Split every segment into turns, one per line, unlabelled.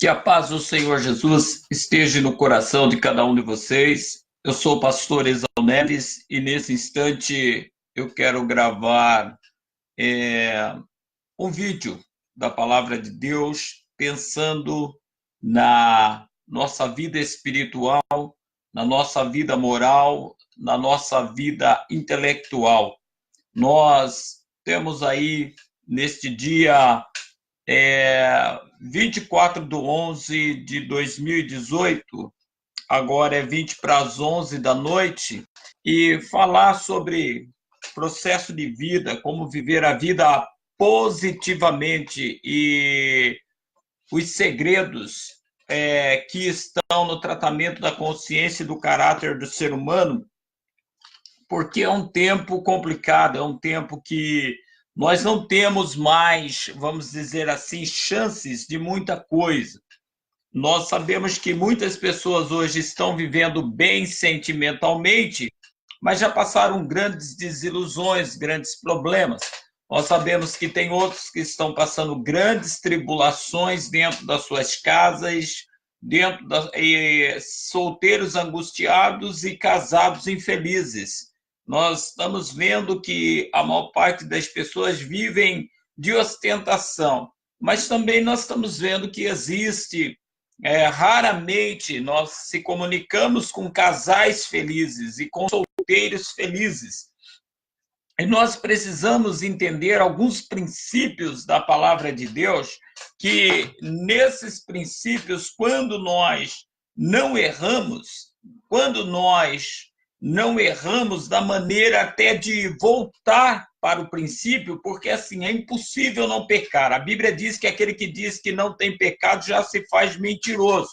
Que a paz do Senhor Jesus esteja no coração de cada um de vocês. Eu sou o pastor Exal Neves e nesse instante eu quero gravar um vídeo da palavra de Deus pensando na nossa vida espiritual, na nossa vida moral, na nossa vida intelectual. Nós temos aí neste dia 24 de 11 de 2018, agora é 20 para as 11 da noite, e falar sobre processo de vida, como viver a vida positivamente e os segredos que estão no tratamento da consciência e do caráter do ser humano, porque é um tempo complicado, é um tempo que nós não temos mais, vamos dizer assim, chances de muita coisa. Nós sabemos que muitas pessoas hoje estão vivendo bem sentimentalmente, mas já passaram grandes desilusões, grandes problemas. Nós sabemos que tem outros que estão passando grandes tribulações dentro das suas casas, solteiros angustiados e casados infelizes. Nós estamos vendo que a maior parte das pessoas vivem de ostentação, mas também nós estamos vendo que existe, raramente nós se comunicamos com casais felizes e com solteiros felizes. E nós precisamos entender alguns princípios da palavra de Deus, que nesses princípios, quando nós não erramos da maneira até de voltar para o princípio, porque assim, é impossível não pecar. A Bíblia diz que aquele que diz que não tem pecado já se faz mentiroso.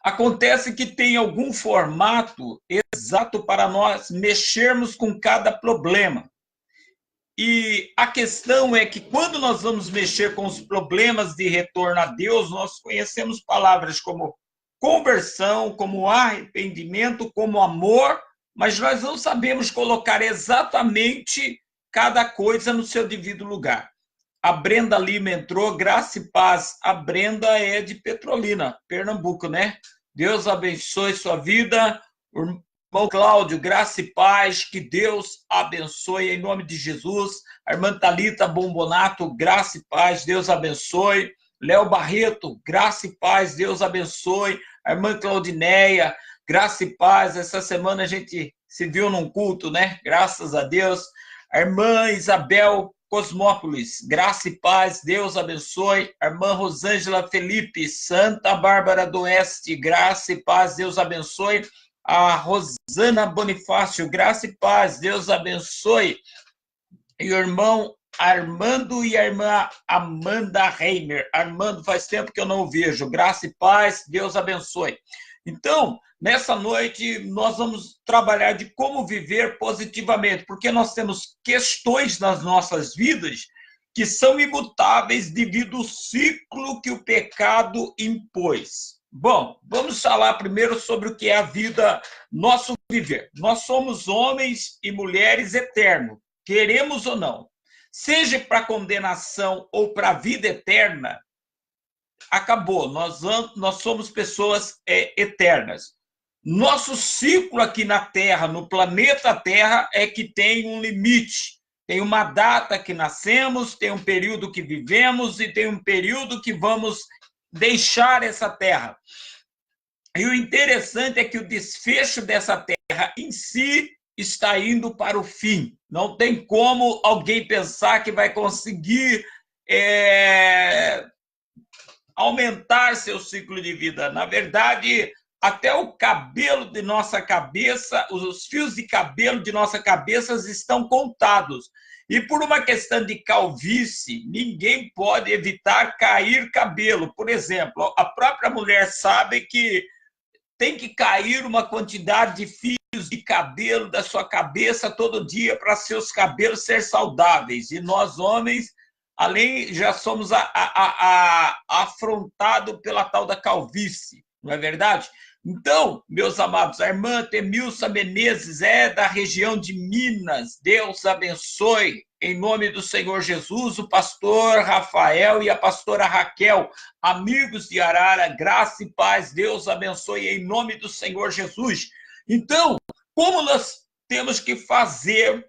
Acontece que tem algum formato exato para nós mexermos com cada problema. E a questão é que quando nós vamos mexer com os problemas de retorno a Deus, nós conhecemos palavras como conversão, como arrependimento, como amor, mas nós não sabemos colocar exatamente cada coisa no seu devido lugar. A Brenda Lima entrou, graça e paz. A Brenda é de Petrolina, Pernambuco, né? Deus abençoe sua vida. O irmão Cláudio, graça e paz, que Deus abençoe em nome de Jesus. A irmã Thalita Bombonato, graça e paz, Deus abençoe. Léo Barreto, graça e paz, Deus abençoe. A irmã Claudineia, graça e paz. Essa semana a gente se viu num culto, né? Graças a Deus. A irmã Isabel Cosmópolis, graça e paz, Deus abençoe. A irmã Rosângela Felipe, Santa Bárbara do Oeste, graça e paz, Deus abençoe. A Rosana Bonifácio, graça e paz, Deus abençoe. E o irmão Armando e a irmã Amanda Reimer. Armando, faz tempo que eu não o vejo. Graça e paz, Deus abençoe. Então, nessa noite, nós vamos trabalhar de como viver positivamente, porque nós temos questões nas nossas vidas que são imutáveis devido ao ciclo que o pecado impôs. Bom, vamos falar primeiro sobre o que é a vida, nosso viver. Nós somos homens e mulheres eternos, queremos ou não. Seja para condenação ou para a vida eterna, acabou, nós somos pessoas eternas. Nosso ciclo aqui na Terra, no planeta Terra, é que tem um limite. Tem uma data que nascemos, tem um período que vivemos e tem um período que vamos deixar essa Terra. E o interessante é que o desfecho dessa Terra em si está indo para o fim. Não tem como alguém pensar que vai conseguir aumentar seu ciclo de vida. Na verdade, até o cabelo de nossa cabeça, os fios de cabelo de nossa cabeça estão contados. E por uma questão de calvície, ninguém pode evitar cair cabelo. Por exemplo, a própria mulher sabe que tem que cair uma quantidade de fios de cabelo da sua cabeça todo dia para seus cabelos ser saudáveis. E nós, homens, além, já somos afrontados pela tal da calvície, não é verdade? Então, meus amados, a irmã Temilsa Menezes é da região de Minas, Deus abençoe, em nome do Senhor Jesus, o pastor Rafael e a pastora Raquel, amigos de Arara, graça e paz, Deus abençoe em nome do Senhor Jesus. Então, como nós temos que fazer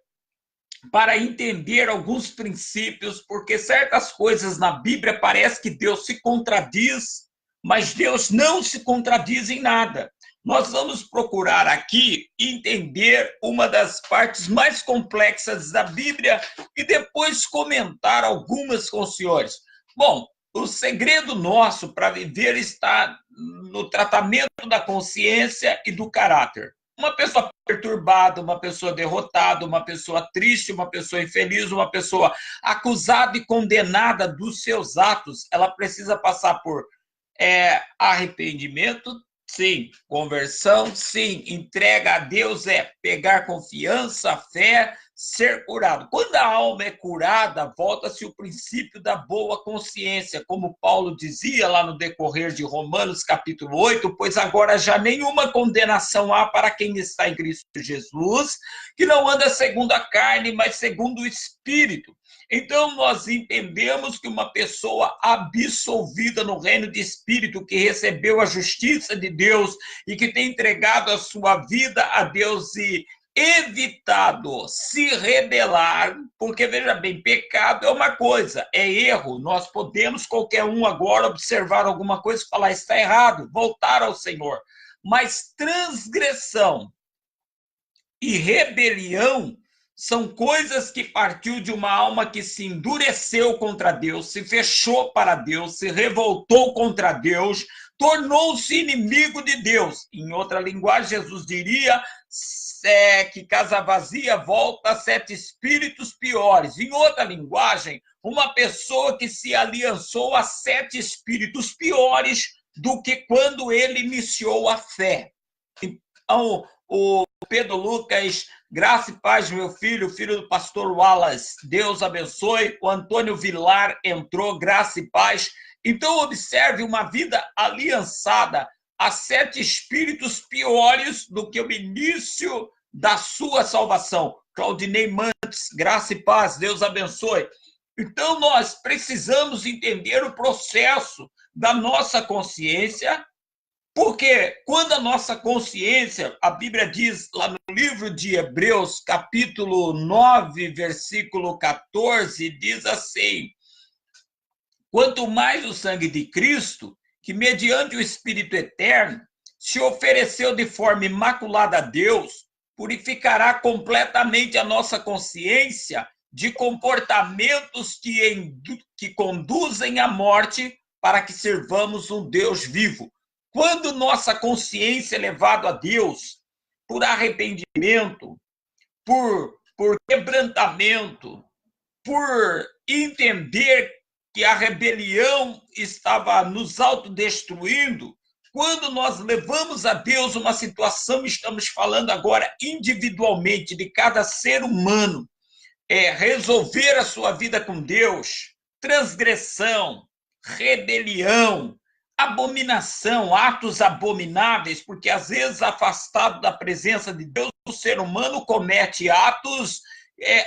para entender alguns princípios, porque certas coisas na Bíblia parece que Deus se contradiz, mas Deus não se contradiz em nada. Nós vamos procurar aqui entender uma das partes mais complexas da Bíblia e depois comentar algumas com os senhores. Bom, o segredo nosso para viver está no tratamento da consciência e do caráter. Uma pessoa perturbada, uma pessoa derrotada, uma pessoa triste, uma pessoa infeliz, uma pessoa acusada e condenada dos seus atos, ela precisa passar por arrependimento, sim. Conversão, sim. Entrega a Deus é pegar confiança, fé, ser curado. Quando a alma é curada, volta-se o princípio da boa consciência, como Paulo dizia lá no decorrer de Romanos, capítulo 8, pois agora já nenhuma condenação há para quem está em Cristo Jesus, que não anda segundo a carne, mas segundo o Espírito. Então, nós entendemos que uma pessoa absolvida no reino de Espírito, que recebeu a justiça de Deus e que tem entregado a sua vida a Deus e evitado se rebelar, porque, veja bem, pecado é uma coisa, é erro. Nós podemos, qualquer um agora, observar alguma coisa e falar, está errado, voltar ao Senhor. Mas transgressão e rebelião são coisas que partiu de uma alma que se endureceu contra Deus, se fechou para Deus, se revoltou contra Deus, tornou-se inimigo de Deus. Em outra linguagem, Jesus diria que casa vazia volta a 7 espíritos piores. Em outra linguagem, uma pessoa que se aliançou a 7 espíritos piores do que quando ele iniciou a fé. Então, o Pedro Lucas, graça e paz, meu filho, filho do pastor Wallace, Deus abençoe. O Antônio Vilar entrou, graça e paz. Então, observe uma vida aliançada a 7 espíritos piores do que o início da sua salvação. Claudinei Mantes, graça e paz, Deus abençoe. Então, nós precisamos entender o processo da nossa consciência, porque quando a nossa consciência, a Bíblia diz lá no livro de Hebreus, capítulo 9, versículo 14, diz assim: quanto mais o sangue de Cristo, que mediante o Espírito eterno, se ofereceu de forma imaculada a Deus, purificará completamente a nossa consciência de comportamentos que conduzem à morte, para que servamos um Deus vivo. Quando nossa consciência é levada a Deus, por arrependimento, por quebrantamento, por entender que a rebelião estava nos autodestruindo, quando nós levamos a Deus uma situação, estamos falando agora individualmente de cada ser humano, resolver a sua vida com Deus, transgressão, rebelião, abominação, atos abomináveis, porque às vezes afastado da presença de Deus, o ser humano comete atos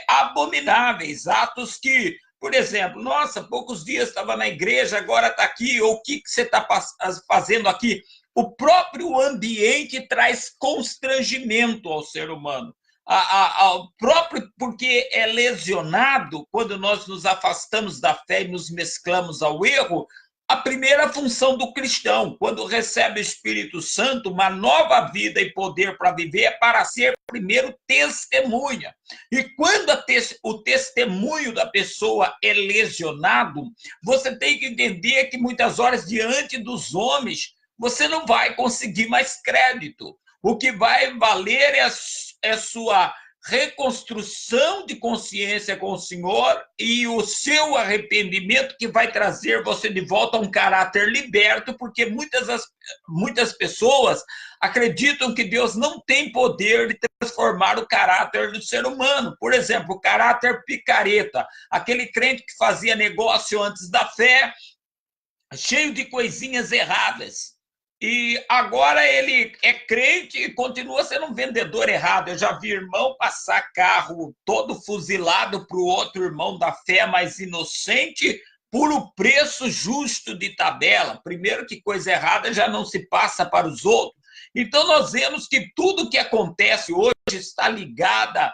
abomináveis, atos que, por exemplo, nossa, poucos dias estava na igreja, agora está aqui, ou o que você está fazendo aqui? O próprio ambiente traz constrangimento ao ser humano. Próprio porque é lesionado quando nós nos afastamos da fé e nos mesclamos ao erro. A primeira função do cristão, quando recebe o Espírito Santo, uma nova vida e poder para viver, é para ser primeiro testemunha. E quando o testemunho da pessoa é lesionado, você tem que entender que muitas horas, diante dos homens, você não vai conseguir mais crédito. O que vai valer é sua reconstrução de consciência com o Senhor e o seu arrependimento, que vai trazer você de volta a um caráter liberto, porque muitas pessoas acreditam que Deus não tem poder de transformar o caráter do ser humano. Por exemplo, o caráter picareta, aquele crente que fazia negócio antes da fé, cheio de coisinhas erradas. e agora ele é crente e continua sendo um vendedor errado. Eu já vi irmão passar carro todo fuzilado para o outro irmão da fé mais inocente por o preço justo de tabela. Primeiro que coisa errada já não se passa para os outros. Então nós vemos que tudo que acontece hoje está ligada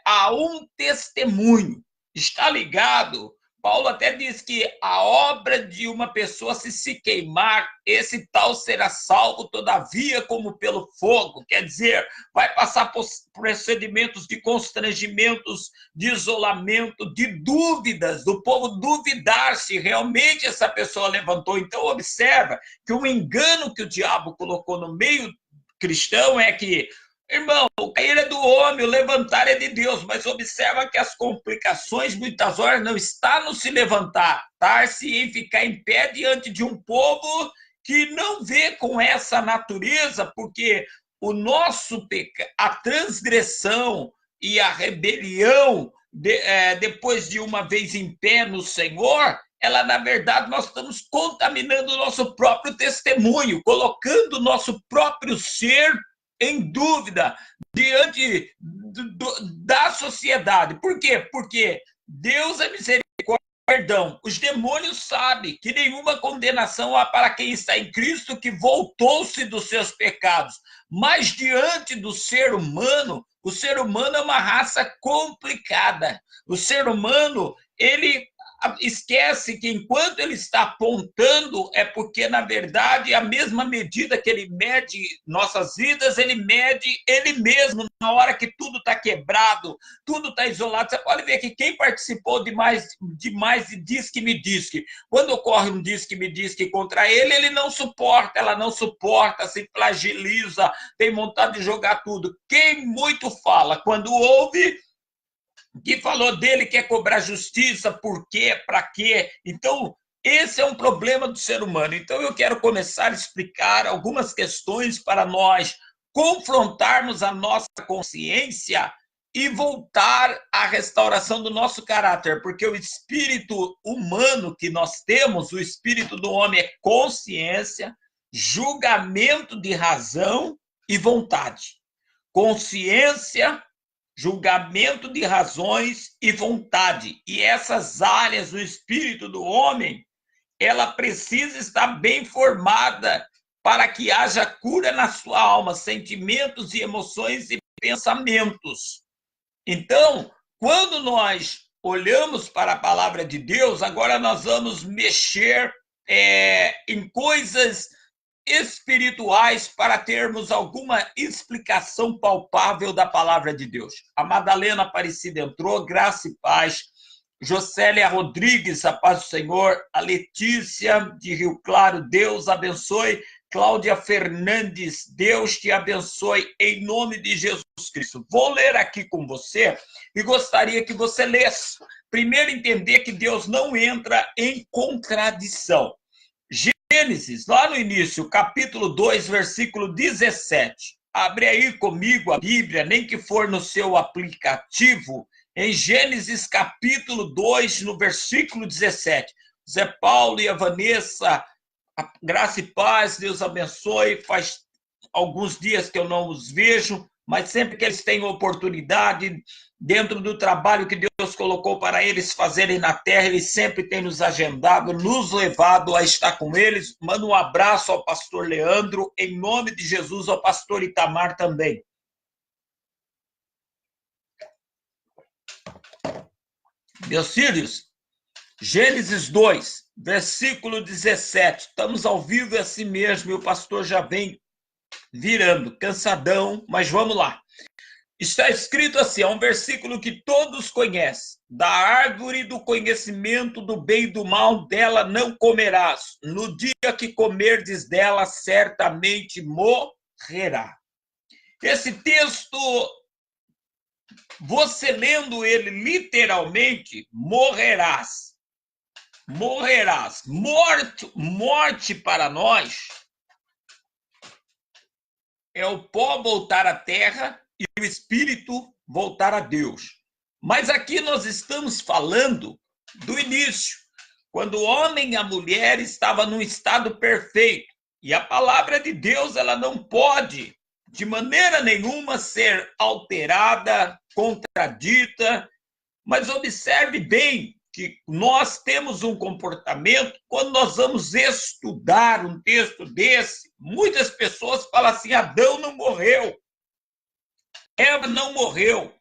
a um testemunho. Está ligado. Paulo até diz que a obra de uma pessoa se queimar, esse tal será salvo, todavia, como pelo fogo. Quer dizer, vai passar por procedimentos de constrangimentos, de isolamento, de dúvidas, do povo duvidar se realmente essa pessoa levantou. Então, observa que o engano que o diabo colocou no meio cristão é que, irmão, o cair é do homem, o levantar é de Deus, mas observa que as complicações, muitas horas, não está no se levantar, estar-se em ficar em pé diante de um povo que não vê com essa natureza, porque o nosso pecado, a transgressão e a rebelião, depois de uma vez em pé no Senhor, ela, na verdade, nós estamos contaminando o nosso próprio testemunho, colocando o nosso próprio ser em dúvida diante da sociedade. Por quê? Porque Deus é misericórdia, perdão. Os demônios sabem que nenhuma condenação há para quem está em Cristo, que voltou-se dos seus pecados. Mas diante do ser humano, o ser humano é uma raça complicada. O ser humano, ele esquece que enquanto ele está apontando, é porque, na verdade, a mesma medida que ele mede nossas vidas, ele mede ele mesmo na hora que tudo está quebrado, tudo está isolado. Você pode ver que quem participou de mais de Diz que me diz que, quando ocorre um Diz que me diz que contra ele, ele não suporta, ela não suporta, se flagiliza, tem vontade de jogar tudo. Quem muito fala, quando ouve, que falou dele quer cobrar justiça, por quê, para quê? Então, esse é um problema do ser humano. Então, eu quero começar a explicar algumas questões para nós confrontarmos a nossa consciência e voltar à restauração do nosso caráter, porque o espírito humano que nós temos, o espírito do homem é consciência, julgamento de razão e vontade. Consciência, julgamento de razões e vontade. E essas áreas do espírito do homem, ela precisa estar bem formada para que haja cura na sua alma, sentimentos e emoções e pensamentos. Então, quando nós olhamos para a palavra de Deus, agora nós vamos mexer em coisas espirituais para termos alguma explicação palpável da palavra de Deus. A Madalena Aparecida entrou, graça e paz. Jocélia Rodrigues, a paz do Senhor. A Letícia de Rio Claro, Deus abençoe. Cláudia Fernandes, Deus te abençoe em nome de Jesus Cristo. Vou ler aqui com você e gostaria que você lesse. Primeiro, entender que Deus não entra em contradição. Gênesis, lá no início, capítulo 2, versículo 17. Abre aí comigo a Bíblia, nem que for no seu aplicativo, em Gênesis, capítulo 2, no versículo 17. Zé Paulo e a Vanessa, graça e paz, Deus abençoe. Faz alguns dias que eu não os vejo, mas sempre que eles têm oportunidade, dentro do trabalho que Deus colocou para eles fazerem na terra, eles sempre têm nos agendado, nos levado a estar com eles. Manda um abraço ao pastor Leandro, em nome de Jesus, ao pastor Itamar também. Meus filhos, Gênesis 2, versículo 17. Estamos ao vivo, é assim mesmo, e o pastor já vem virando, cansadão, mas vamos lá. Está escrito assim, é um versículo que todos conhecem. Da árvore do conhecimento do bem e do mal, dela não comerás. No dia que comerdes dela, certamente morrerá. Esse texto, você lendo ele literalmente, morrerás. Morrerás. Morte para nós é o pó voltar à terra e o espírito voltar a Deus. Mas aqui nós estamos falando do início, quando o homem e a mulher estavam num estado perfeito. E a palavra de Deus, ela não pode, de maneira nenhuma, ser alterada, contradita. Mas observe bem que nós temos um comportamento, quando nós vamos estudar um texto desse, muitas pessoas falam assim: Adão não morreu, Eva não morreu.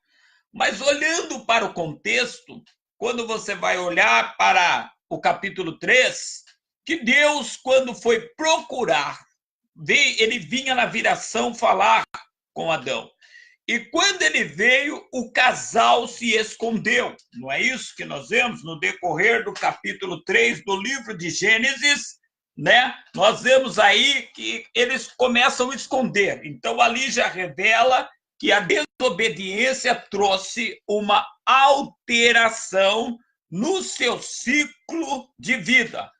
Mas olhando para o contexto, quando você vai olhar para o capítulo 3, que Deus, quando foi procurar, ele vinha na viração falar com Adão. E quando ele veio, o casal se escondeu. Não é isso que nós vemos no decorrer do capítulo 3 do livro de Gênesis, né? Nós vemos aí que eles começam a esconder. Então, ali já revela que a desobediência trouxe uma alteração no seu ciclo de vida.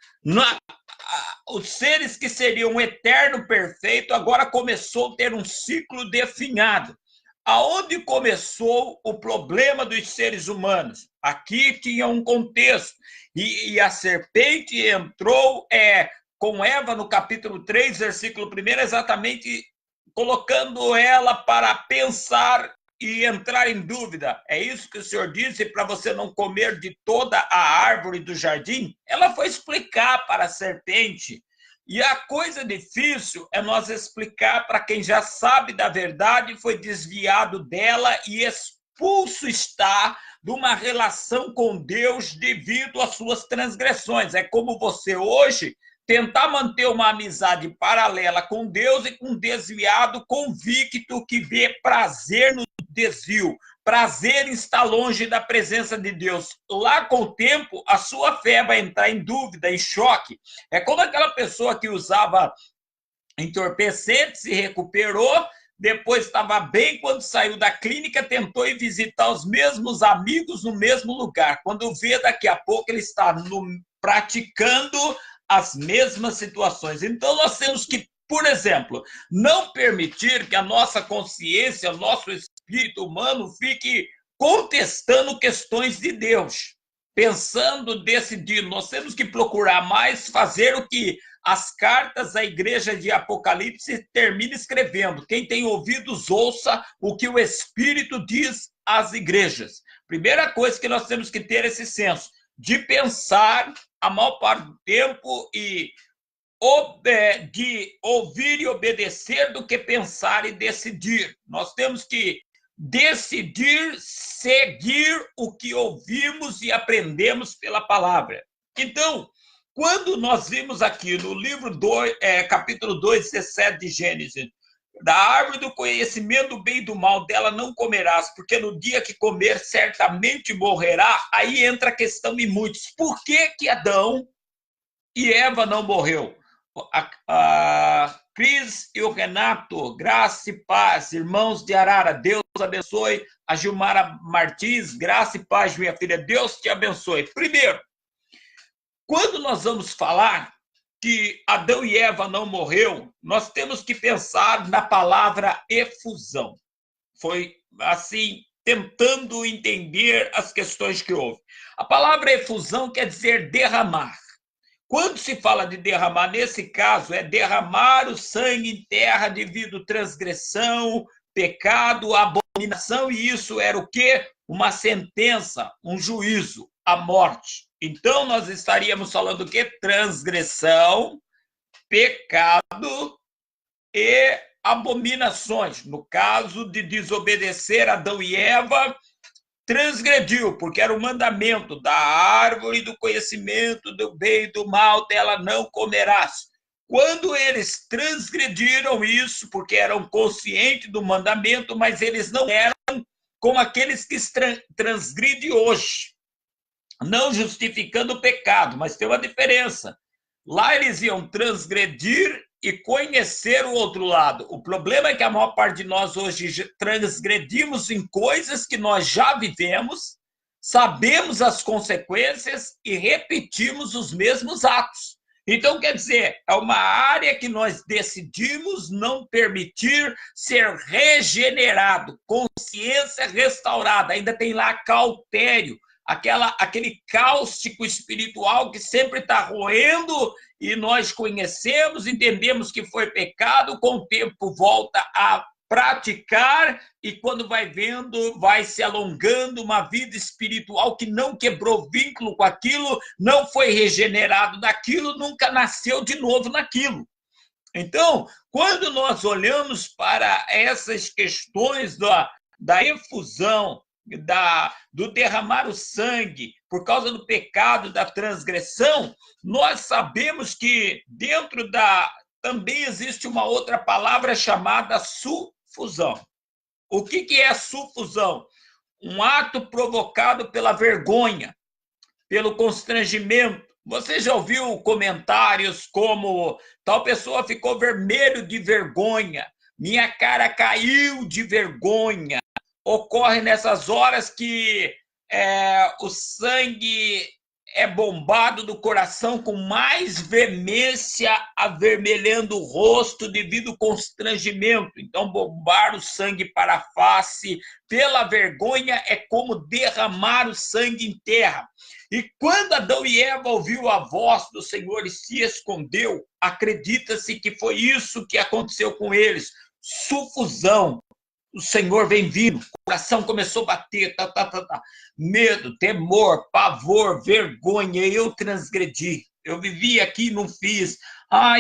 Os seres que seriam eterno perfeito agora começou a ter um ciclo definhado. Aonde começou o problema dos seres humanos? Aqui tinha um contexto. E a serpente entrou com Eva no capítulo 3, versículo 1, exatamente colocando ela para pensar e entrar em dúvida. É isso que o Senhor disse para você não comer de toda a árvore do jardim? Ela foi explicar para a serpente. E a coisa difícil é nós explicar para quem já sabe da verdade, foi desviado dela e expulso está de uma relação com Deus devido às suas transgressões. É como você hoje tentar manter uma amizade paralela com Deus e com um desviado convicto que vê prazer no desvio, prazer em estar longe da presença de Deus. Lá com o tempo, a sua fé vai entrar em dúvida, em choque. É como aquela pessoa que usava entorpecente, se recuperou, depois estava bem, quando saiu da clínica, tentou ir visitar os mesmos amigos no mesmo lugar. Quando vê, daqui a pouco ele está praticando as mesmas situações. Então, nós temos que, por exemplo, não permitir que a nossa consciência, o nosso espírito humano fique contestando questões de Deus, pensando, decidindo. Nós temos que procurar mais fazer o que as cartas à igreja de Apocalipse termina escrevendo. Quem tem ouvidos, ouça o que o Espírito diz às igrejas. Primeira coisa que nós temos que ter esse senso de pensar a maior parte do tempo e de ouvir e obedecer do que pensar e decidir. Nós temos que decidir seguir o que ouvimos e aprendemos pela palavra. Então, quando nós vimos aqui no livro 2, capítulo 2, 17 de Gênesis, da árvore do conhecimento do bem e do mal, dela não comerás, porque no dia que comer, certamente morrerá. Aí entra a questão de muitos. Por que Adão e Eva não morreu? A Cris e o Renato, graça e paz, irmãos de Arara, Deus abençoe. A Gilmara Martins, graça e paz, minha filha, Deus te abençoe. Primeiro, quando nós vamos falar que Adão e Eva não morreu, nós temos que pensar na palavra efusão. Foi assim, tentando entender as questões que houve. A palavra efusão quer dizer derramar. Quando se fala de derramar, nesse caso, é derramar o sangue em terra devido à transgressão, pecado, abominação, e isso era o quê? Uma sentença, um juízo, a morte. Então, nós estaríamos falando o quê? Transgressão, pecado e abominações. No caso de desobedecer Adão e Eva, transgrediu, porque era o mandamento da árvore do conhecimento do bem e do mal, dela não comerás. Quando eles transgrediram isso, porque eram conscientes do mandamento, mas eles não eram como aqueles que transgridem hoje, não justificando o pecado, mas tem uma diferença. Lá eles iam transgredir e conhecer o outro lado. O problema é que a maior parte de nós hoje transgredimos em coisas que nós já vivemos, sabemos as consequências e repetimos os mesmos atos. Então, quer dizer, é uma área que nós decidimos não permitir ser regenerado, consciência restaurada. Ainda tem lá cautério, aquele cáustico espiritual que sempre está roendo e nós conhecemos, entendemos que foi pecado, com o tempo volta a praticar, e quando vai vendo, vai se alongando uma vida espiritual que não quebrou vínculo com aquilo, não foi regenerado daquilo, nunca nasceu de novo naquilo. Então, quando nós olhamos para essas questões da efusão, do derramar o sangue por causa do pecado, da transgressão, nós sabemos que dentro também existe uma outra palavra chamada sufusão. O que é sufusão? Um ato provocado pela vergonha, pelo constrangimento. Você já ouviu comentários como tal pessoa ficou vermelho de vergonha, minha cara caiu de vergonha? Ocorre nessas horas que o sangue é bombado do coração com mais veemência, avermelhando o rosto devido ao constrangimento. Então, bombar o sangue para a face pela vergonha é como derramar o sangue em terra. E quando Adão e Eva ouviu a voz do Senhor e se escondeu, acredita-se que foi isso que aconteceu com eles. Sufusão. O Senhor vem vindo, o coração começou a bater, medo, temor, pavor, vergonha, eu transgredi, eu vivi aqui e não fiz,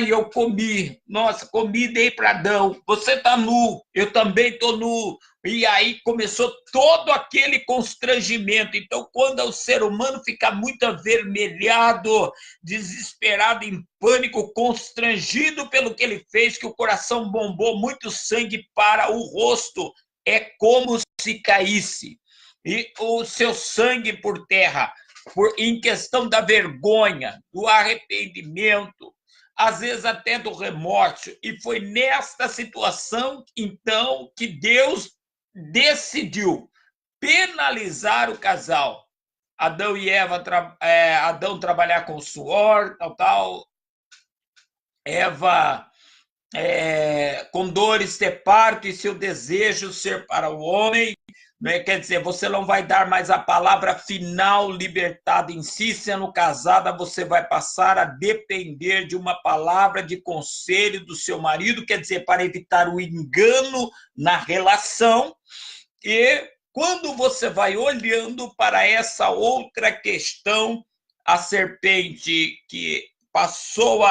eu comi, nossa, comi, dei para Adão, você está nu, eu também estou nu, e aí começou todo aquele constrangimento. Então, quando o ser humano fica muito avermelhado, desesperado, em pânico, constrangido pelo que ele fez, que o coração bombou muito sangue para o rosto, é como se caísse. E o seu sangue por terra, em questão da vergonha, do arrependimento, às vezes até do remorso. E foi nesta situação, então, que Deus decidiu penalizar o casal. Adão e Eva, Adão trabalhar com suor, tal. Eva com dores ter parto e seu desejo ser para o homem. Quer dizer, você não vai dar mais a palavra final libertada em si, sendo casada, você vai passar a depender de uma palavra de conselho do seu marido, quer dizer, para evitar o engano na relação. E quando você vai olhando para essa outra questão, a serpente que passou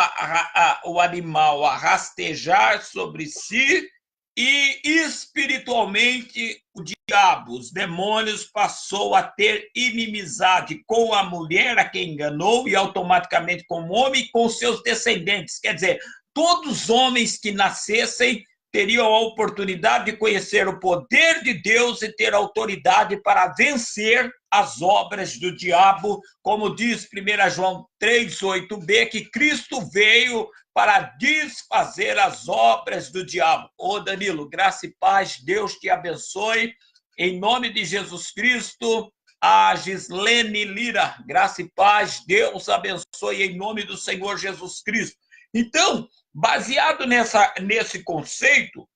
o animal a rastejar sobre si, e espiritualmente o diabo, os demônios, passou a ter inimizade com a mulher a quem enganou e automaticamente com o homem e com seus descendentes. Quer dizer, todos os homens que nascessem teriam a oportunidade de conhecer o poder de Deus e ter autoridade para vencer as obras do diabo, como diz 1 João 3:8b, que Cristo veio para desfazer as obras do diabo. Ô Danilo, graça e paz, Deus te abençoe, em nome de Jesus Cristo. A Gislene Lira, graça e paz, Deus abençoe em nome do Senhor Jesus Cristo. Então, baseado nesse conceito,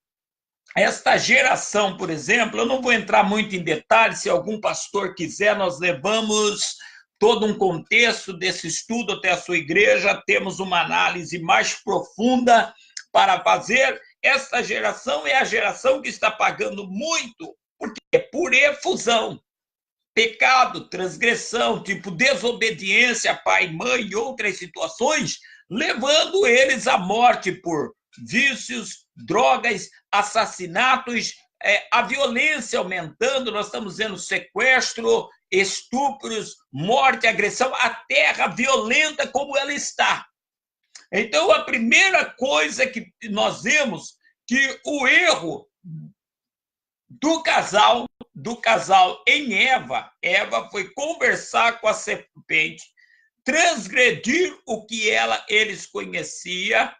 esta geração, por exemplo, eu não vou entrar muito em detalhes, se algum pastor quiser, nós levamos todo um contexto desse estudo até a sua igreja, temos uma análise mais profunda para fazer. Esta geração é a geração que está pagando muito, porque por efusão, pecado, transgressão, tipo desobediência a pai, mãe e outras situações, levando eles à morte por vícios, drogas, assassinatos, a violência aumentando, nós estamos vendo sequestro, estupros, morte, agressão, a terra violenta como ela está. Então, a primeira coisa que nós vemos que o erro do casal em Eva foi conversar com a serpente, transgredir o que eles conheciam,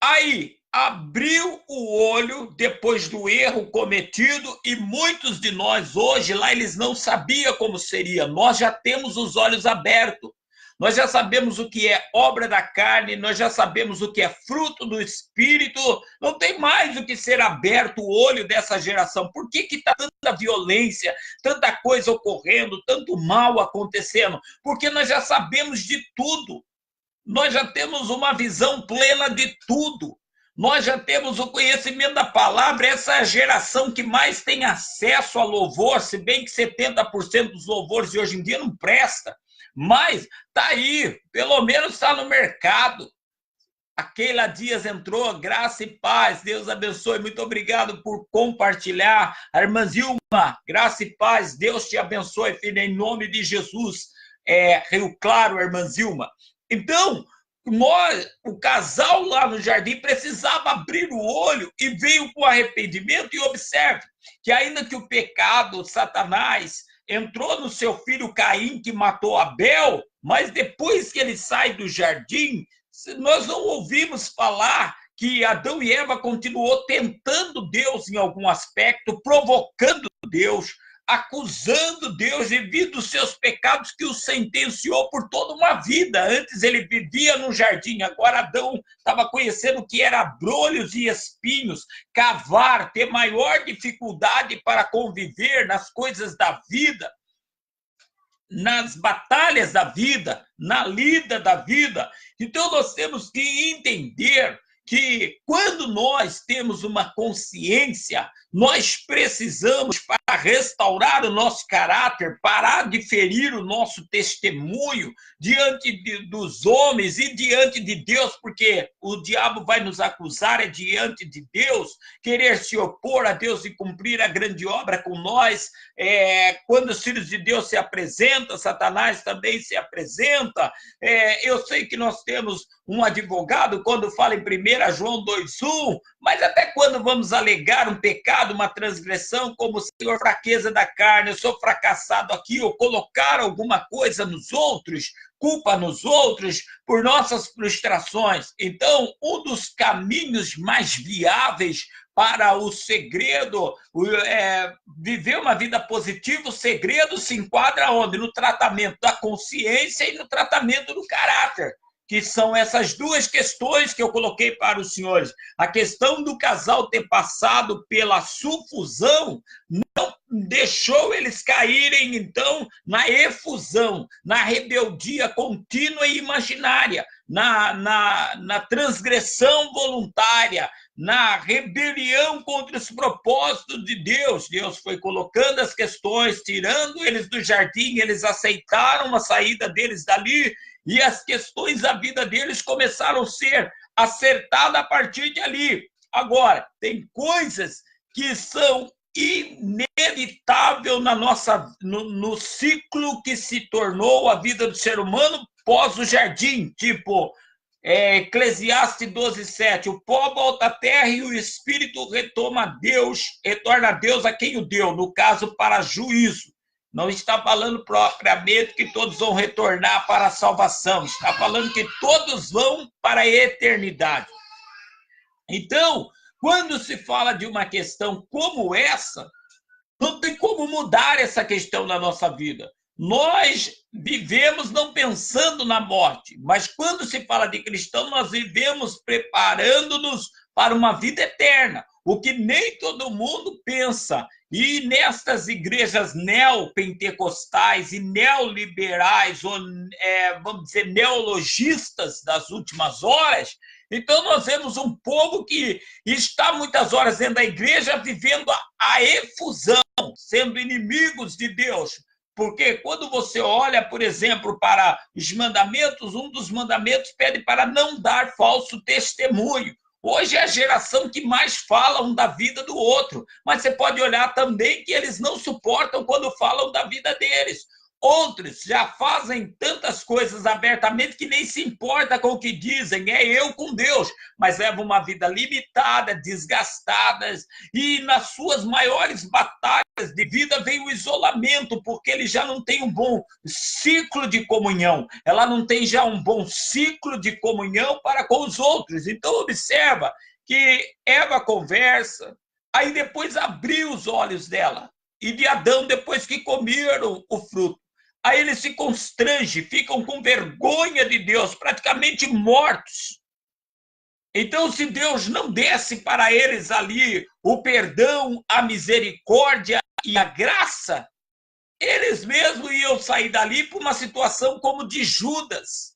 aí abriu o olho depois do erro cometido, e muitos de nós hoje, lá eles não sabiam como seria, nós já temos os olhos abertos, nós já sabemos o que é obra da carne, nós já sabemos o que é fruto do Espírito, não tem mais o que ser aberto o olho dessa geração. Por que está tanta violência, tanta coisa ocorrendo, tanto mal acontecendo? Porque nós já sabemos de tudo. nós já temos uma visão plena de tudo. Nós já temos o conhecimento da palavra, essa é a geração que mais tem acesso a louvor, se bem que 70% dos louvores de hoje em dia não presta, mas está aí, pelo menos está no mercado. A Keila Dias entrou, graça e paz, Deus abençoe, muito obrigado por compartilhar. A irmã Zilma, graça e paz, Deus te abençoe, filha, em nome de Jesus. Rio Claro, irmã Zilma. Então, o casal lá no jardim precisava abrir o olho e veio com arrependimento. E observe que ainda que o pecado, Satanás, entrou no seu filho Caim, que matou Abel, mas depois que ele sai do jardim, nós não ouvimos falar que Adão e Eva continuou tentando Deus em algum aspecto, provocando Deus, acusando Deus devido aos seus pecados que o sentenciou por toda uma vida. Antes ele vivia no jardim, agora Adão estava conhecendo o que era abrolhos e espinhos, cavar, ter maior dificuldade para conviver nas coisas da vida, nas batalhas da vida, na lida da vida. Então nós temos que entender que quando nós temos uma consciência, nós precisamos, para restaurar o nosso caráter, parar de ferir o nosso testemunho diante dos homens e diante de Deus, porque o diabo vai nos acusar diante de Deus, querer se opor a Deus e cumprir a grande obra com nós. Quando os filhos de Deus se apresentam, Satanás também se apresenta. Eu sei que nós temos um advogado quando fala em 1 João 2,1, mas até quando vamos alegar um pecado, uma transgressão, como Senhor, fraqueza da carne, eu sou fracassado aqui, ou colocar alguma coisa nos outros, culpa nos outros por nossas frustrações. Então, um dos caminhos mais viáveis para o segredo, viver uma vida positiva, o segredo se enquadra onde? No tratamento da consciência e no tratamento do caráter, que são essas duas questões que eu coloquei para os senhores. A questão do casal ter passado pela sufusão não deixou eles caírem, então, na efusão, na rebeldia contínua e imaginária, na transgressão voluntária, na rebelião contra os propósitos de Deus. Deus foi colocando as questões, tirando eles do jardim, eles aceitaram a saída deles dali, e as questões da vida deles começaram a ser acertadas a partir de ali. Agora, tem coisas que são inevitáveis no ciclo que se tornou a vida do ser humano pós o jardim, tipo Eclesiastes 12:7, o pó volta à terra e o espírito retorna a Deus a quem o deu, no caso, para juízo. Não está falando propriamente que todos vão retornar para a salvação, está falando que todos vão para a eternidade. Então, quando se fala de uma questão como essa, não tem como mudar essa questão na nossa vida. Nós vivemos não pensando na morte, mas quando se fala de cristão, nós vivemos preparando-nos para uma vida eterna, o que nem todo mundo pensa. E nestas igrejas neopentecostais e neoliberais, ou vamos dizer, neologistas das últimas horas, então nós vemos um povo que está muitas horas dentro da igreja vivendo a efusão, sendo inimigos de Deus. Porque quando você olha, por exemplo, para os mandamentos, um dos mandamentos pede para não dar falso testemunho. Hoje é a geração que mais fala um da vida do outro, mas você pode olhar também que eles não suportam quando falam da vida deles. Outros já fazem tantas coisas abertamente que nem se importa com o que dizem, é eu com Deus, mas levam uma vida limitada, desgastadas, e nas suas maiores batalhas de vida vem o isolamento, porque ele já não tem um bom ciclo de comunhão, ela não tem já um bom ciclo de comunhão para com os outros. Então observa que Eva conversa, aí depois abriu os olhos dela, e de Adão depois que comeram o fruto. Aí eles se constrangem, ficam com vergonha de Deus, praticamente mortos. Então, se Deus não desse para eles ali o perdão, a misericórdia e a graça, eles mesmos iam sair dali para uma situação como de Judas.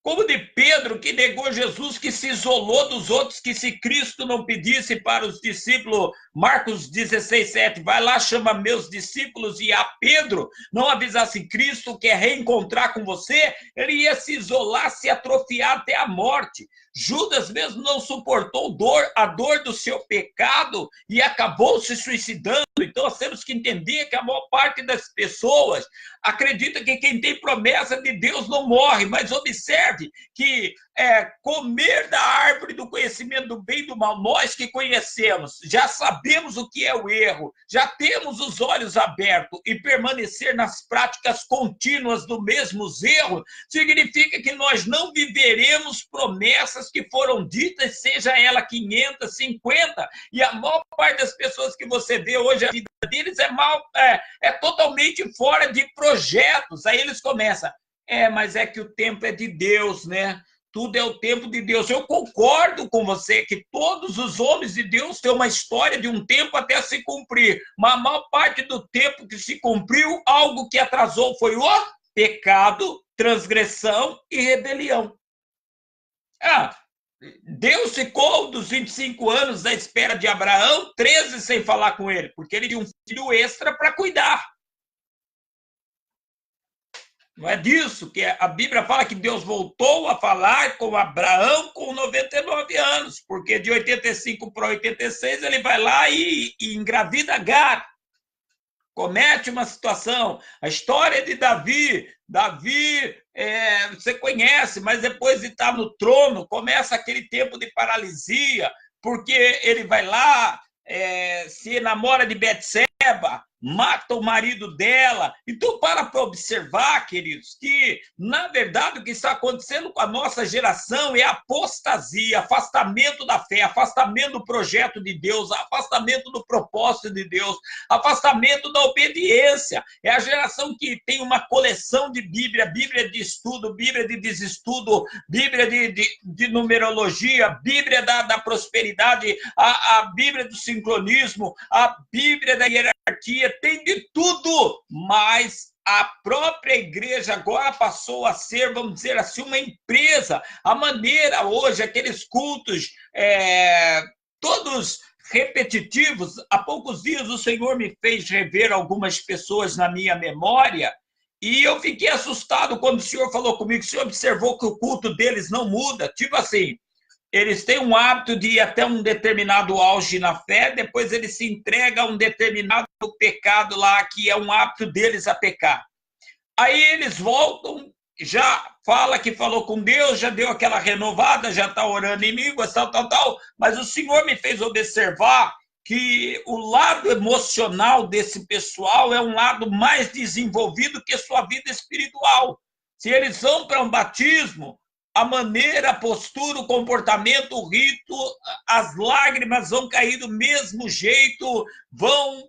Como de Pedro, que negou Jesus, que se isolou dos outros, que se Cristo não pedisse para os discípulos, Marcos 16:7, vai lá, chama meus discípulos, e a Pedro não avisasse Cristo, quer reencontrar com você, ele ia se isolar, se atrofiar até a morte. Judas mesmo não suportou a dor do seu pecado e acabou se suicidando. Então, nós temos que entender que a maior parte das pessoas acredita que quem tem promessa de Deus não morre, mas observe que comer da árvore do conhecimento do bem e do mal, nós que conhecemos, já sabemos o que é o erro, já temos os olhos abertos, e permanecer nas práticas contínuas do mesmo erro, significa que nós não viveremos promessas que foram ditas, seja ela 500, 50, e a maior parte das pessoas que você vê hoje, a vida deles é totalmente fora de projetos. Aí eles começam, mas é que o tempo é de Deus, né? Tudo é o tempo de Deus. Eu concordo com você que todos os homens de Deus têm uma história de um tempo até se cumprir, mas a maior parte do tempo que se cumpriu, algo que atrasou foi o pecado, transgressão e rebelião. Deus ficou dos 25 anos à espera de Abraão, 13 sem falar com ele, porque ele tinha um filho extra para cuidar. Não é disso que a Bíblia fala que Deus voltou a falar com Abraão com 99 anos, porque de 85 para 86 ele vai lá e engravida Agar. Comete uma situação. A história de Davi, você conhece, mas depois de estar no trono, começa aquele tempo de paralisia, porque ele vai lá, se enamora de Betseba, mata o marido dela. Então, para observar, queridos, que, na verdade, o que está acontecendo com a nossa geração é apostasia, afastamento da fé, afastamento do projeto de Deus, afastamento do propósito de Deus, afastamento da obediência. É a geração que tem uma coleção de Bíblia, Bíblia de estudo, Bíblia de desestudo, Bíblia de numerologia, Bíblia da prosperidade, a Bíblia do sincronismo, a Bíblia da hierarquia, tem de tudo, mas a própria igreja agora passou a ser, vamos dizer assim, uma empresa. A maneira hoje, aqueles cultos, todos repetitivos. Há poucos dias o Senhor me fez rever algumas pessoas na minha memória, e eu fiquei assustado quando o Senhor falou comigo. O Senhor observou que o culto deles não muda, tipo assim, eles têm um hábito de ir até um determinado auge na fé, depois eles se entregam a um determinado pecado lá, que é um hábito deles a pecar. Aí eles voltam, já fala que falou com Deus, já deu aquela renovada, já está orando em línguas, tal, mas o Senhor me fez observar que o lado emocional desse pessoal é um lado mais desenvolvido que a sua vida espiritual. Se eles vão para um batismo, a maneira, a postura, o comportamento, o rito, as lágrimas vão cair do mesmo jeito, vão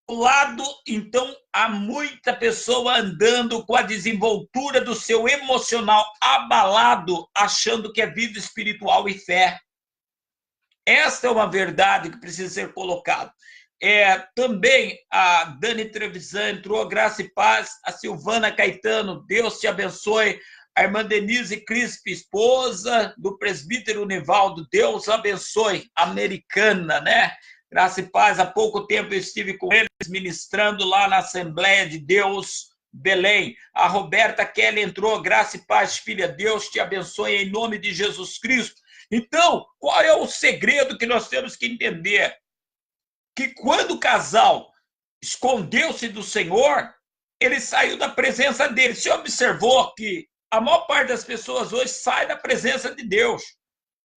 ao lado. Então, há muita pessoa andando com a desenvoltura do seu emocional abalado, achando que é vida espiritual e fé. Esta é uma verdade que precisa ser colocada. Também a Dani Trevisan entrou, graça e paz. A Silvana Caetano, Deus te abençoe. A irmã Denise Crispe, esposa do presbítero Nivaldo, Deus abençoe, americana, né? Graça e paz. Há pouco tempo eu estive com eles ministrando lá na Assembleia de Deus, Belém. A Roberta Kelly entrou, graça e paz, filha, Deus te abençoe em nome de Jesus Cristo. Então, qual é o segredo que nós temos que entender? Que quando o casal escondeu-se do Senhor, ele saiu da presença dele. Você observou que a maior parte das pessoas hoje sai da presença de Deus.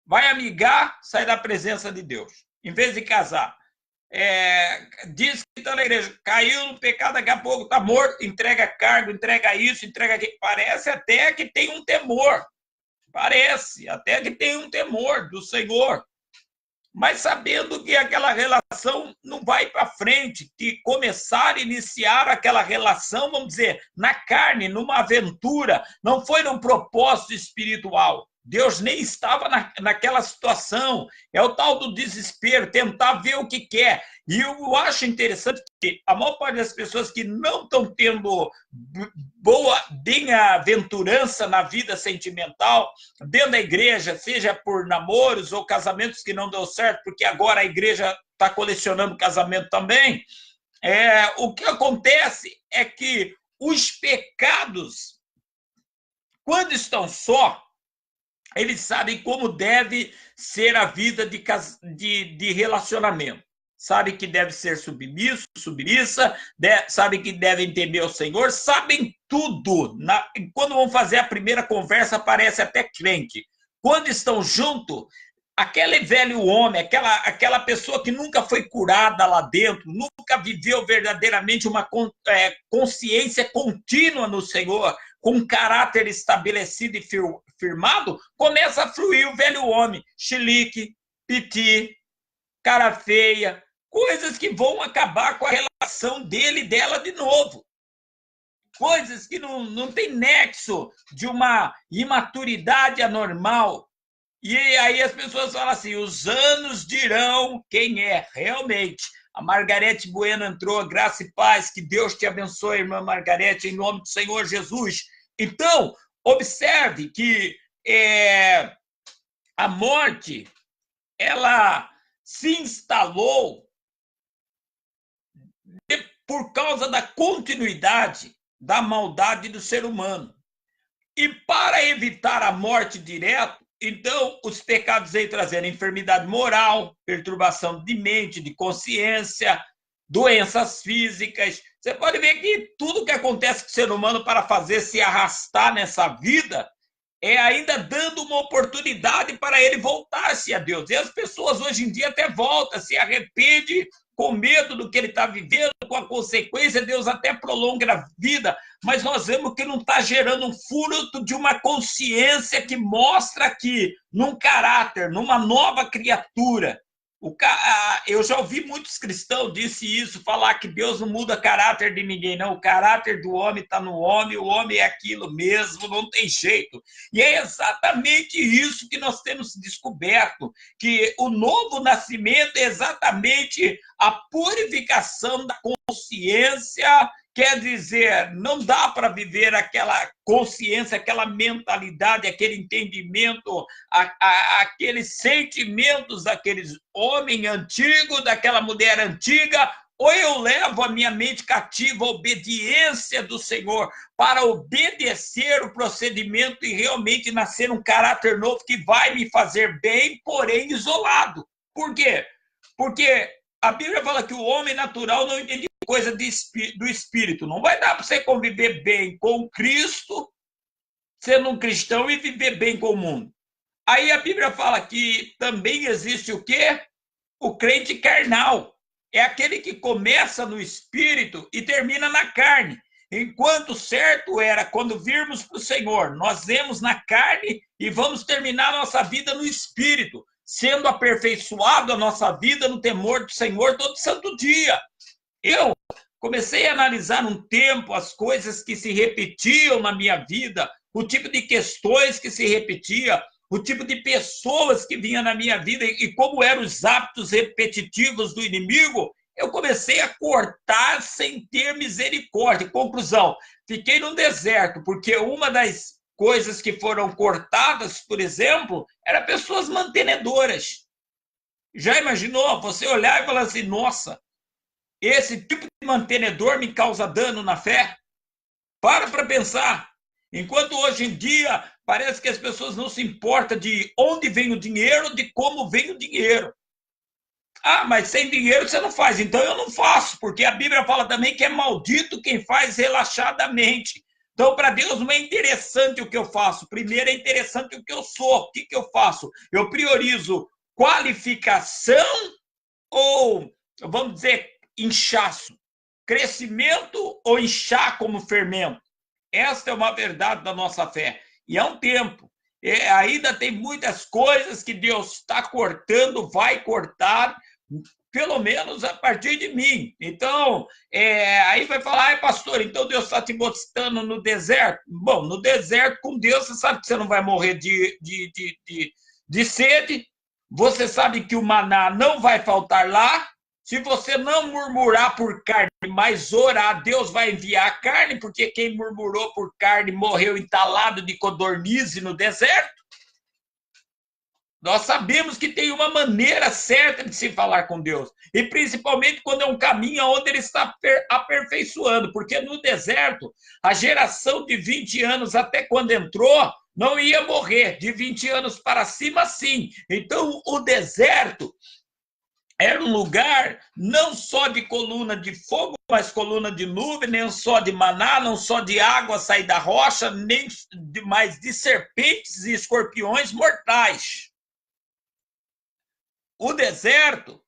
Vai amigar, sai da presença de Deus. Em vez de casar. Diz que está na igreja, caiu no pecado, daqui a pouco está morto, entrega cargo, entrega isso, entrega aquilo. Parece até que tem um temor. Parece até que tem um temor do Senhor. Mas sabendo que aquela relação não vai para frente, que começar a iniciar aquela relação, vamos dizer, na carne, numa aventura, não foi num propósito espiritual. Deus nem estava naquela situação. É o tal do desespero, tentar ver o que quer. E eu acho interessante que a maior parte das pessoas que não estão tendo boa bem-aventurança na vida sentimental, dentro da igreja, seja por namoros ou casamentos que não deu certo, porque agora a igreja está colecionando casamento também, o que acontece é que os pecados, quando estão só, eles sabem como deve ser a vida de relacionamento. Sabem que deve ser submisso, submissa, sabem que devem temer o Senhor, sabem tudo. Quando vão fazer a primeira conversa, parece até crente. Quando estão juntos, aquele velho homem, aquela pessoa que nunca foi curada lá dentro, nunca viveu verdadeiramente uma consciência contínua no Senhor, com um caráter estabelecido e firmado, começa a fluir o velho homem, chilique, piti, cara feia, coisas que vão acabar com a relação dele e dela de novo. Coisas que não tem nexo de uma imaturidade anormal. E aí as pessoas falam assim, os anos dirão quem é realmente. A Margarete Bueno entrou, graça e paz, que Deus te abençoe, irmã Margarete, em nome do Senhor Jesus. Então, observe que a morte, ela se instalou por causa da continuidade da maldade do ser humano. E para evitar a morte direta, então, os pecados vêm trazendo enfermidade moral, perturbação de mente, de consciência, doenças físicas. Você pode ver que tudo que acontece com o ser humano para fazer se arrastar nessa vida é ainda dando uma oportunidade para ele voltar-se a Deus. E as pessoas hoje em dia até voltam, se arrependem com medo do que ele está vivendo, com a consequência, Deus até prolonga a vida, mas nós vemos que não está gerando um fruto de uma consciência que mostra que, num caráter, numa nova criatura, eu já ouvi muitos cristãos disse isso, falar que Deus não muda caráter de ninguém, não, o caráter do homem está no homem, o homem é aquilo mesmo, não tem jeito. E é exatamente isso que nós temos descoberto, que o novo nascimento é exatamente a purificação da consciência. Quer dizer, não dá para viver aquela consciência, aquela mentalidade, aquele entendimento, aqueles sentimentos daquele homem antigo, daquela mulher antiga, ou eu levo a minha mente cativa à obediência do Senhor para obedecer o procedimento e realmente nascer um caráter novo que vai me fazer bem, porém isolado. Por quê? Porque a Bíblia fala que o homem natural não entende coisa do espírito. Não vai dar para você conviver bem com Cristo, sendo um cristão, e viver bem com o mundo. Aí a Bíblia fala que também existe o quê? O crente carnal. É aquele que começa no espírito e termina na carne. Enquanto certo era, quando virmos para o Senhor, nós vemos na carne e vamos terminar a nossa vida no espírito, sendo aperfeiçoado a nossa vida no temor do Senhor todo santo dia. Eu comecei a analisar um tempo as coisas que se repetiam na minha vida, o tipo de questões que se repetia, o tipo de pessoas que vinham na minha vida e como eram os hábitos repetitivos do inimigo. Eu comecei a cortar sem ter misericórdia. Conclusão, fiquei no deserto, porque uma das coisas que foram cortadas, por exemplo, eram pessoas mantenedoras. Já imaginou? Você olhar e falar assim, nossa, esse tipo de mantenedor me causa dano na fé? Para pensar. Enquanto hoje em dia parece que as pessoas não se importam de onde vem o dinheiro, de como vem o dinheiro. Ah, mas sem dinheiro você não faz. Então eu não faço, porque a Bíblia fala também que é maldito quem faz relaxadamente. Então, para Deus não é interessante o que eu faço. Primeiro é interessante o que eu sou. O que eu faço? Eu priorizo qualificação ou, vamos dizer, inchaço? Crescimento ou inchar como fermento? Esta é uma verdade da nossa fé. E é um tempo. Ainda tem muitas coisas que Deus está cortando, vai cortar, pelo menos a partir de mim. Então, aí vai falar, pastor, então Deus está te botando no deserto? Bom, no deserto com Deus, você sabe que você não vai morrer de sede, você sabe que o maná não vai faltar lá. Se você não murmurar por carne, mas orar, Deus vai enviar carne, porque quem murmurou por carne morreu entalado de codornize no deserto. Nós sabemos que tem uma maneira certa de se falar com Deus, e principalmente quando é um caminho onde ele está aperfeiçoando, porque no deserto, a geração de 20 anos até quando entrou, não ia morrer, de 20 anos para cima, sim. Então, o deserto era um lugar não só de coluna de fogo, mas coluna de nuvem, nem só de maná, não só de água sair da rocha, nem mais de serpentes e escorpiões mortais. O deserto,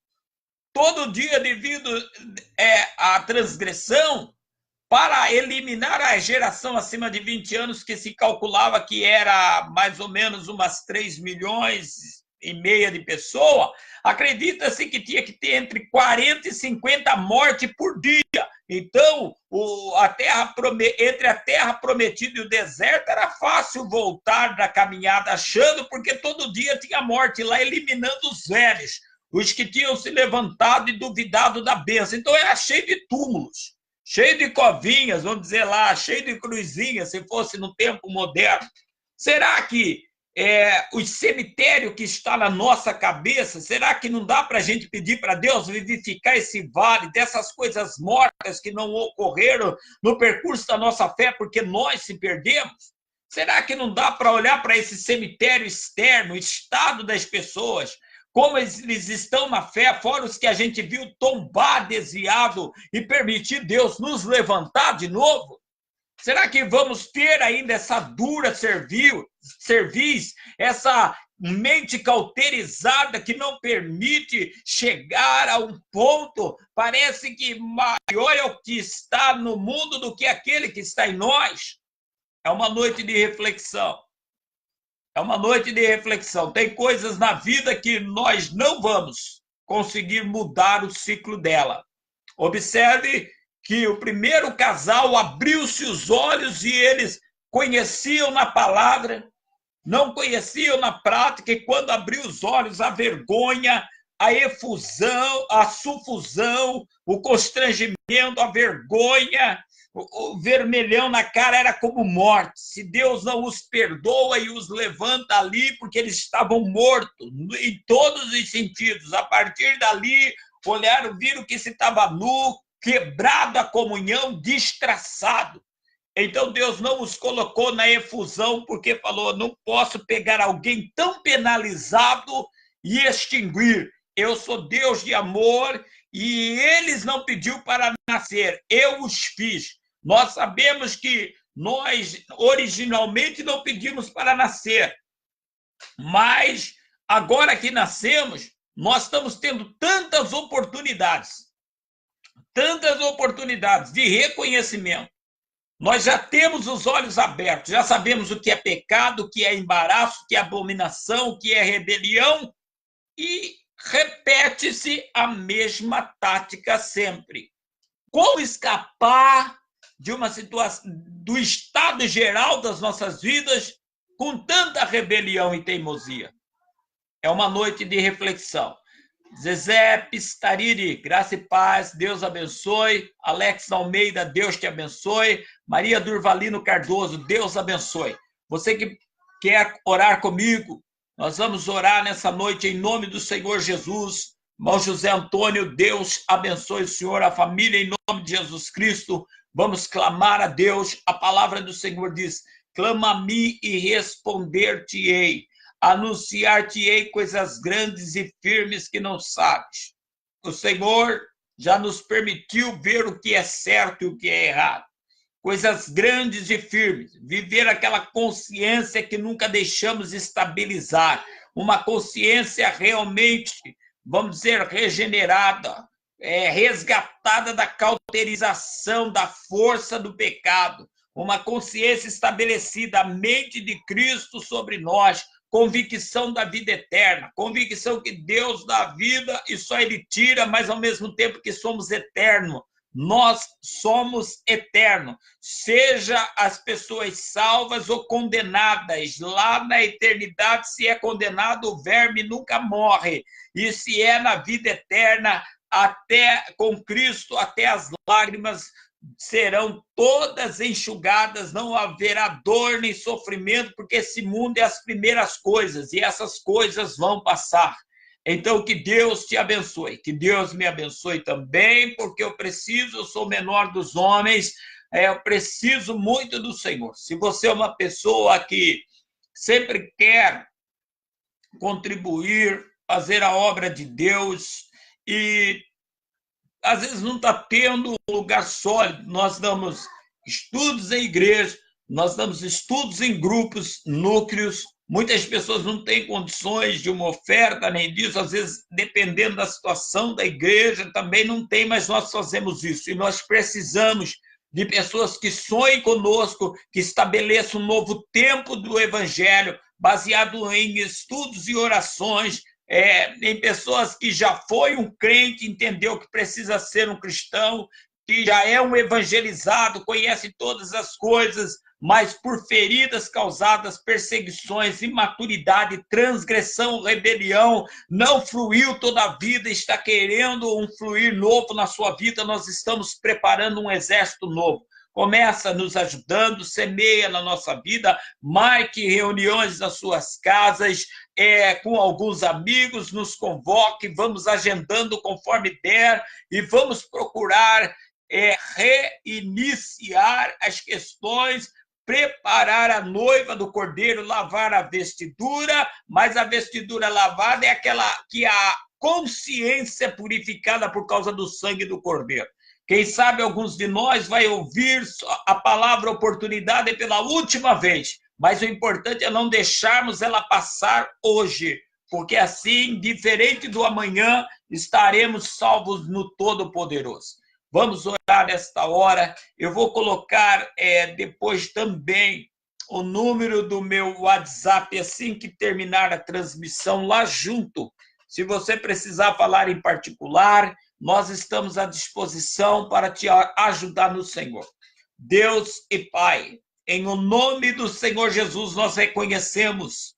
todo dia devido à transgressão, para eliminar a geração acima de 20 anos, que se calculava que era mais ou menos umas 3,5 milhões de pessoas, acredita-se que tinha que ter entre 40 e 50 mortes por dia. Então, entre a terra prometida e o deserto, era fácil voltar da caminhada achando, porque todo dia tinha morte lá, eliminando os velhos, os que tinham se levantado e duvidado da bênção. Então, era cheio de túmulos, cheio de covinhas, vamos dizer lá, cheio de cruzinhas, se fosse no tempo moderno. Será que o cemitério que está na nossa cabeça, será que não dá para a gente pedir para Deus vivificar esse vale dessas coisas mortas que não ocorreram no percurso da nossa fé porque nós se perdemos? Será que não dá para olhar para esse cemitério externo, o estado das pessoas, como eles estão na fé, fora os que a gente viu tombar, desviado, e permitir Deus nos levantar de novo? Será que vamos ter ainda essa dura cerviz, essa mente cauterizada que não permite chegar a um ponto? Parece que maior é o que está no mundo do que aquele que está em nós. É uma noite de reflexão. É uma noite de reflexão. Tem coisas na vida que nós não vamos conseguir mudar o ciclo dela. Observe que o primeiro casal abriu-se os olhos e eles conheciam na palavra, não conheciam na prática, e quando abriu os olhos, a vergonha, a efusão, a sufusão, o constrangimento, a vergonha, o vermelhão na cara era como morte. Se Deus não os perdoa e os levanta ali, porque eles estavam mortos, em todos os sentidos. A partir dali, olharam, viram que se estava nu, quebrado a comunhão, destraçado. Então Deus não os colocou na efusão, porque falou, não posso pegar alguém tão penalizado e extinguir. Eu sou Deus de amor e eles não pediu para nascer, eu os fiz. Nós sabemos que nós originalmente não pedimos para nascer, mas agora que nascemos, nós estamos tendo tantas oportunidades de reconhecimento. Nós já temos os olhos abertos, já sabemos o que é pecado, o que é embaraço, o que é abominação, o que é rebelião, e repete-se a mesma tática sempre. Como escapar de uma situação, do estado geral das nossas vidas com tanta rebelião e teimosia? É uma noite de reflexão. Zezé Pistariri, graça e paz, Deus abençoe. Alex Almeida, Deus te abençoe. Maria Durvalino Cardoso, Deus abençoe. Você que quer orar comigo, nós vamos orar nessa noite em nome do Senhor Jesus. Irmão José Antônio, Deus abençoe o senhor, a família, em nome de Jesus Cristo. Vamos clamar a Deus. A palavra do Senhor diz, clama a mim e responder-te-ei. Anunciar-te-ei coisas grandes e firmes que não sabes. O Senhor já nos permitiu ver o que é certo e o que é errado. Coisas grandes e firmes. Viver aquela consciência que nunca deixamos estabilizar. Uma consciência realmente, vamos dizer, regenerada, resgatada da cauterização, da força do pecado. Uma consciência estabelecida, a mente de Cristo sobre nós, convicção da vida eterna, convicção que Deus dá vida e só Ele tira, mas ao mesmo tempo que somos eternos. Nós somos eternos, seja as pessoas salvas ou condenadas. Lá na eternidade, se é condenado, o verme nunca morre. E se é na vida eterna, até com Cristo, até as lágrimas serão todas enxugadas, não haverá dor nem sofrimento, porque esse mundo é as primeiras coisas, e essas coisas vão passar. Então, que Deus te abençoe, que Deus me abençoe também, porque eu sou o menor dos homens, eu preciso muito do Senhor. Se você é uma pessoa que sempre quer contribuir, fazer a obra de Deus, e às vezes não está tendo um lugar sólido, nós damos estudos em igreja, nós damos estudos em grupos, núcleos. Muitas pessoas não têm condições de uma oferta nem disso, às vezes, dependendo da situação da igreja, também não tem, mas nós fazemos isso. E nós precisamos de pessoas que sonhem conosco, que estabeleçam um novo tempo do evangelho, baseado em estudos e orações, em pessoas que já foi um crente, entendeu que precisa ser um cristão, que já é um evangelizado, conhece todas as coisas, mas por feridas causadas, perseguições, imaturidade, transgressão, rebelião, não fluiu toda a vida, está querendo um fluir novo na sua vida, nós estamos preparando um exército novo. Começa nos ajudando, semeia na nossa vida, marque reuniões nas suas casas, com alguns amigos, nos convoque, vamos agendando conforme der e vamos procurar reiniciar as questões, preparar a noiva do Cordeiro, lavar a vestidura, mas a vestidura lavada é aquela que a consciência é purificada por causa do sangue do Cordeiro. Quem sabe alguns de nós vai ouvir a palavra oportunidade pela última vez, mas o importante é não deixarmos ela passar hoje, porque assim, diferente do amanhã, estaremos salvos no Todo-Poderoso. Vamos orar nesta hora. Eu vou colocar depois também o número do meu WhatsApp, assim que terminar a transmissão, lá junto. Se você precisar falar em particular, nós estamos à disposição para te ajudar no Senhor. Deus e Pai, em o nome do Senhor Jesus, nós reconhecemos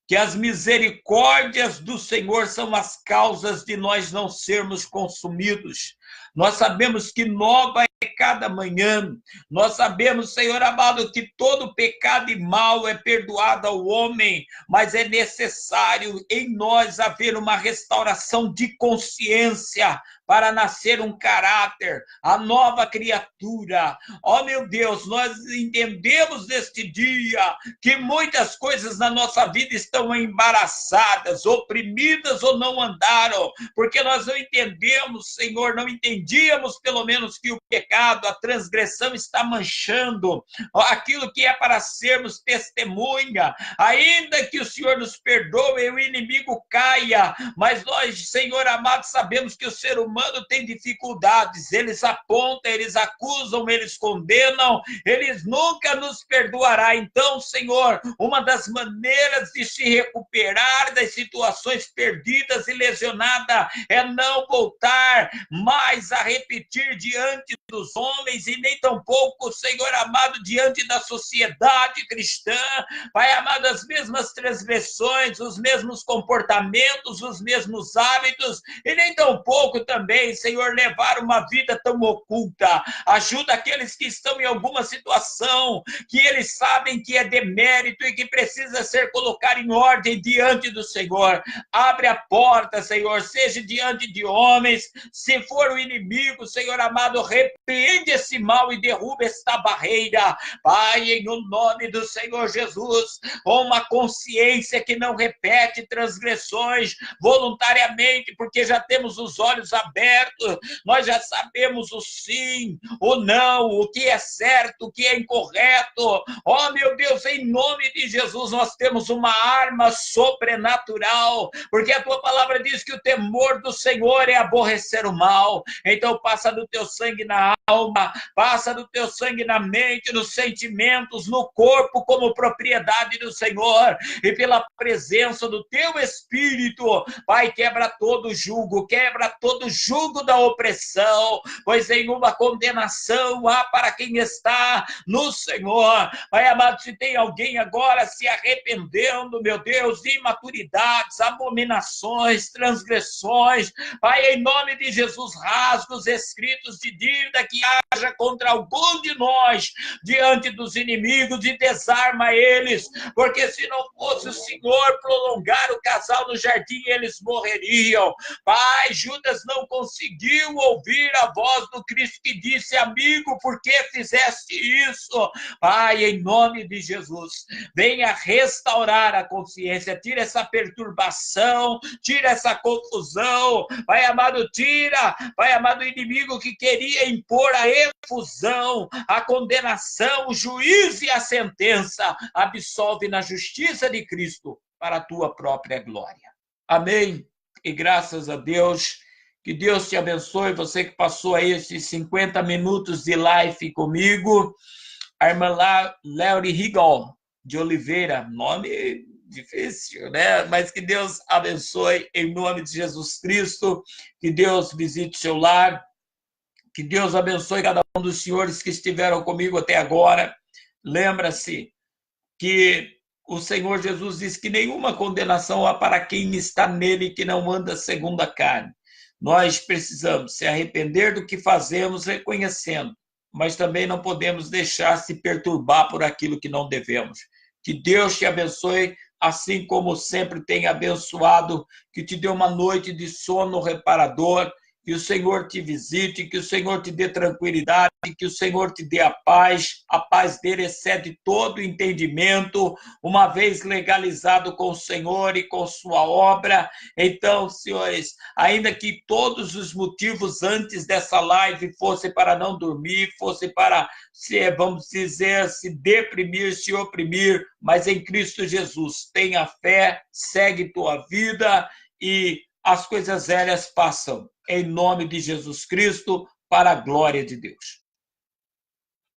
que as misericórdias do Senhor são as causas de nós não sermos consumidos. Nós sabemos que nova é cada manhã. Nós sabemos, Senhor amado, que todo pecado e mal é perdoado ao homem, mas é necessário em nós haver uma restauração de consciência para nascer um caráter, a nova criatura. Ó, meu Deus, nós entendemos neste dia que muitas coisas na nossa vida estão embaraçadas, oprimidas ou não andaram, porque nós não entendemos, Senhor, não entendíamos pelo menos que o pecado, a transgressão está manchando aquilo que é para sermos testemunha, ainda que o Senhor nos perdoe e o inimigo caia, mas nós, Senhor amado, sabemos que o ser humano tem dificuldades, eles apontam, eles acusam, eles condenam, eles nunca nos perdoará. Então, Senhor, uma das maneiras de se recuperar das situações perdidas e lesionadas é não voltar mais a repetir diante dos homens e nem tampouco, Senhor amado, diante da sociedade cristã, Pai amado, as mesmas transgressões, os mesmos comportamentos, os mesmos hábitos, e nem tampouco também, Senhor, levar uma vida tão oculta. Ajuda aqueles que estão em alguma situação, que eles sabem que é demérito e que precisa ser colocado em ordem diante do Senhor. Abre a porta, Senhor, seja diante de homens, se for o inimigo, Senhor amado, repreende esse mal e derruba esta barreira. Pai, em o nome do Senhor Jesus, uma consciência que não repete transgressões voluntariamente, porque já temos os olhos abertos aberto, nós já sabemos o sim, o não, o que é certo, o que é incorreto. Oh, meu Deus, em nome de Jesus, nós temos uma arma sobrenatural, porque a tua palavra diz que o temor do Senhor é aborrecer o mal. Então, passa do teu sangue na alma, passa do teu sangue na mente, nos sentimentos, no corpo, como propriedade do Senhor, e pela presença do teu Espírito, Pai, quebra todo jugo da opressão, pois nenhuma condenação há para quem está no Senhor. Pai amado, se tem alguém agora se arrependendo, meu Deus, de imaturidades, abominações, transgressões, Pai, em nome de Jesus, rasga os escritos de dívida que haja contra algum de nós diante dos inimigos e desarma eles, porque se não fosse o Senhor prolongar o casal no jardim, eles morreriam. Pai, Judas não conseguiu ouvir a voz do Cristo que disse: amigo, por que fizeste isso? Pai, em nome de Jesus, venha restaurar a consciência, tira essa perturbação, tira essa confusão, Pai amado, tira, Pai amado, o inimigo que queria impor a efusão, a condenação, o juízo e a sentença, absolve na justiça de Cristo para a tua própria glória. Amém. E graças a Deus, que Deus te abençoe, você que passou aí esses 50 minutos de live comigo. A irmã Léori Rigal de Oliveira, nome difícil, né? Mas que Deus abençoe em nome de Jesus Cristo, que Deus visite seu lar, que Deus abençoe cada um dos senhores que estiveram comigo até agora. Lembra-se que o Senhor Jesus diz que nenhuma condenação há para quem está nele que não anda segundo a carne. Nós precisamos se arrepender do que fazemos, reconhecendo, mas também não podemos deixar se perturbar por aquilo que não devemos. Que Deus te abençoe, assim como sempre tem abençoado, que te dê uma noite de sono reparador, que o Senhor te visite, que o Senhor te dê tranquilidade, que o Senhor te dê a paz dele excede todo entendimento, uma vez legalizado com o Senhor e com sua obra. Então, senhores, ainda que todos os motivos antes dessa live fossem para não dormir, fossem para, vamos dizer, se deprimir, se oprimir, mas em Cristo Jesus, tenha fé, segue tua vida e as coisas velhas passam. Em nome de Jesus Cristo, para a glória de Deus.